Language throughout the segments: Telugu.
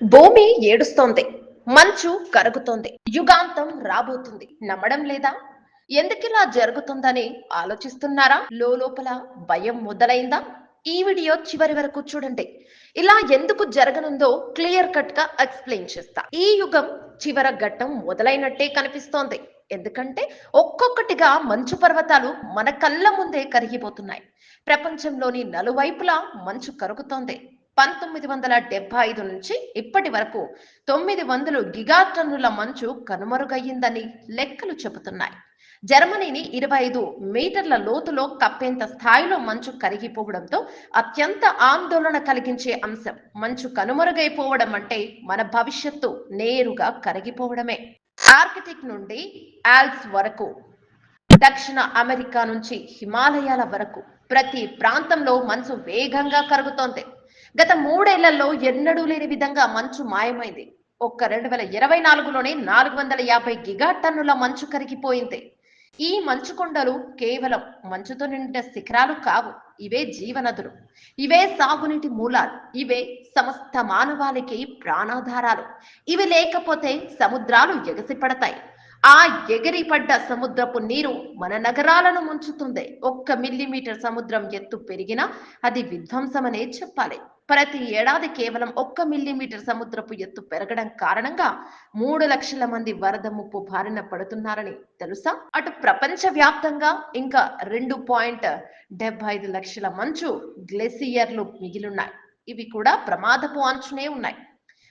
భూమి ఏడుస్తోంది. మంచు కరుగుతోంది. యుగాంతం రాబోతుంది. నమ్మడం లేదా? ఎందుకిలా జరుగుతుందని ఆలోచిస్తున్నారా? లోలోపల భయం మొదలైందా? ఈ వీడియో చివరి వరకు చూడండి. ఇలా ఎందుకు జరగనుందో క్లియర్ కట్ గా ఎక్స్‌ప్లెయిన్ చేస్తా. ఈ యుగం చివర ఘట్టం మొదలైనట్టే కనిపిస్తోంది. ఎందుకంటే ఒక్కొక్కటిగా మంచు పర్వతాలు మన కళ్ళ ముందే కరిగిపోతున్నాయి. ప్రపంచంలోని నలువైపులా మంచు కరుగుతోంది. 1975 నుంచి ఇప్పటి వరకు 900 గిగాటన్నుల మంచు కనుమరుగయ్యిందని లెక్కలు చెబుతున్నాయి. జర్మనీని 25 మీటర్ల లోతులో కప్పేంత స్థాయిలో మంచు కరిగిపోవడంతో అత్యంత ఆందోళన కలిగించే అంశం. మంచు కనుమరుగైపోవడం అంటే మన భవిష్యత్తు నేరుగా కరిగిపోవడమే. ఆర్కిటిక్ నుండి ఆల్ప్స్ వరకు, దక్షిణ అమెరికా నుంచి హిమాలయాల వరకు ప్రతి ప్రాంతంలో మంచు వేగంగా కరుగుతోంది. గత 3 ఏళ్లలో ఎన్నడూ లేని విధంగా మంచు మాయమైంది. ఒక్క 2024లోనే 450 గిగాటన్నుల మంచు కరిగిపోయింది. ఈ మంచు కొండలు కేవలం మంచుతో నిండిన శిఖరాలు కావు. ఇవే జీవనదులు, ఇవే సాగునీటి మూలాలు, ఇవే సమస్త మానవాళికి ప్రాణాధారాలు. ఇవి లేకపోతే సముద్రాలు ఎగసిపడతాయి. ఆ ఎగిరిపడ్డ సముద్రపు నీరు మన నగరాలను ముంచుతుంది. 1 మిల్లీమీటర్ సముద్రం ఎత్తు పెరిగినా అది విధ్వంసమనే చెప్పాలి. ప్రతి ఏడాది కేవలం 1 మిల్లీమీటర్ సముద్రపు ఎత్తు పెరగడం కారణంగా 3 లక్షల మంది వరద ముప్పు బారిన పడుతున్నారని తెలుసా? అటు ప్రపంచ వ్యాప్తంగా ఇంకా 2.75 లక్షల మంచు గ్లేసియర్లు మిగిలున్నాయి. ఇవి కూడా ప్రమాదపు అంచునే ఉన్నాయి.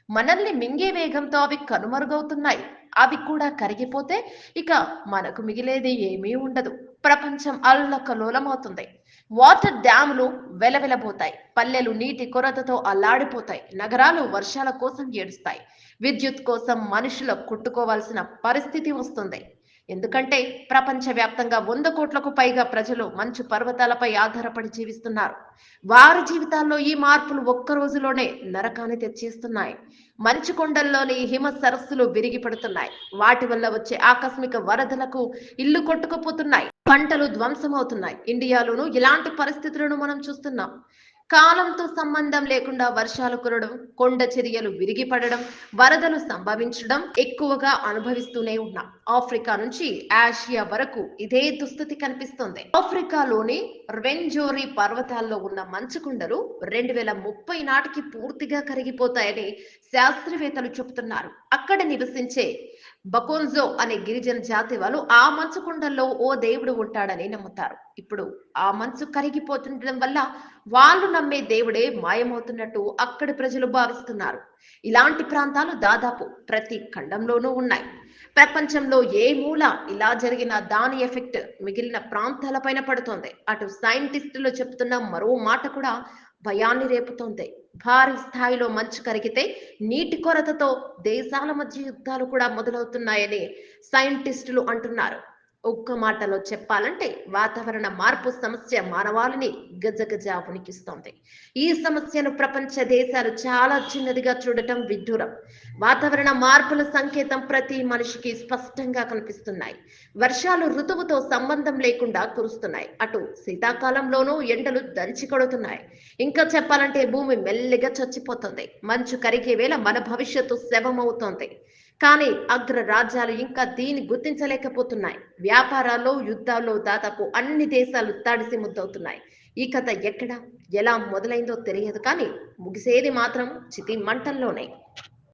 మనల్ని మింగే వేగంతో అవి కనుమరుగవుతున్నాయి. అవి కూడా కరిగిపోతే ఇక మనకు మిగిలేది ఏమీ ఉండదు. ప్రపంచం అల్లకల్లోలమవుతుంది. వాటర్ డ్యాములు వెలవెలబోతాయి. పల్లెలు నీటి కొరతతో అల్లాడిపోతాయి. నగరాలు వర్షాల కోసం ఏడుస్తాయి. విద్యుత్ కోసం మనుషులు కొట్టుకోవాల్సిన పరిస్థితి వస్తుంది. ఎందుకంటే ప్రపంచవ్యాప్తంగా 100 కోట్లకు పైగా ప్రజలు మంచు పర్వతాలపై ఆధారపడి జీవిస్తున్నారు. వారి జీవితాల్లో ఈ మార్పులు ఒక్క రోజులోనే నరకాన్ని తెచ్చేస్తున్నాయి. మంచు కొండల్లోని హిమ సరస్సులు విరిగి పడుతున్నాయి. వాటి వల్ల వచ్చే ఆకస్మిక వరదలకు ఇల్లు కొట్టుకుపోతున్నాయి. పంటలు ధ్వంసమవుతున్నాయి. ఇండియాలోనూ ఇలాంటి పరిస్థితులను మనం చూస్తున్నాం. కాలంతో సంబంధం లేకుండా వర్షాలు కురవడం, కొండ చర్యలు విరిగిపడడం, వరదలు సంభవించడం ఎక్కువగా అనుభవిస్తూనే ఉన్నాం. ఆఫ్రికా నుంచి ఆసియా వరకు ఇదే దుస్థితి కనిపిస్తోంది. ఆఫ్రికాలోని ర్వెంజోరి పర్వతాల్లో ఉన్న మంచుకొండలు 2030 నాటికి పూర్తిగా కరిగిపోతాయని శాస్త్రవేత్తలు చెబుతున్నారు. అక్కడ నివసించే బకొన్జో అనే గిరిజన జాతి వాళ్ళు ఆ మంచు కొండల్లో ఓ దేవుడు ఉంటాడని నమ్ముతారు. ఇప్పుడు ఆ మంచు కరిగిపోతుండడం వల్ల వాళ్ళు నమ్మే దేవుడే మాయమవుతున్నట్టు అక్కడి ప్రజలు భావిస్తున్నారు. ఇలాంటి ప్రాంతాలు దాదాపు ప్రతి ఖండంలోనూ ఉన్నాయి. ప్రపంచంలో ఏ మూల ఇలా జరిగిన దాని ఎఫెక్ట్ మిగిలిన ప్రాంతాలపైన పడుతోంది. అటు సైంటిస్టులు చెప్తున్న మరో మాట కూడా భయాన్ని రేపుతోంది. భారీ స్థాయిలో మంచు కరిగితే నీటి కొరతతో దేశాల మధ్య యుద్ధాలు కూడా మొదలవుతున్నాయని సైంటిస్టులు అంటున్నారు. ఒక్క మాటలో చెప్పాలంటే వాతావరణ మార్పు సమస్య మానవాళిని గజగజ వణికిస్తోంది. ఈ సమస్యను ప్రపంచ దేశాలు చాలా చిన్నదిగా చూడటం విడ్డూరం. వాతావరణ మార్పుల సంకేతం ప్రతి మనిషికి స్పష్టంగా కనిపిస్తున్నాయి. వర్షాలు ఋతువుతో సంబంధం లేకుండా కురుస్తున్నాయి. అటు శీతాకాలంలోనూ ఎండలు దంచి కొడుతున్నాయి. ఇంకా చెప్పాలంటే భూమి మెల్లిగా చచ్చిపోతుంది. మంచు కరిగే వేళ మన భవిష్యత్తు శవమవుతోంది. కానీ అగ్ర రాజ్యాలు ఇంకా దీన్ని గుర్తించలేకపోతున్నాయి. వ్యాపారాల్లో, యుద్ధాల్లో దాదాపు అన్ని దేశాలు తడిసి ముద్దవుతున్నాయి. ఈ కథ ఎక్కడ, ఎలా మొదలైందో తెలియదు కానీ ముగిసేది మాత్రం చితి మంటల్లోనే.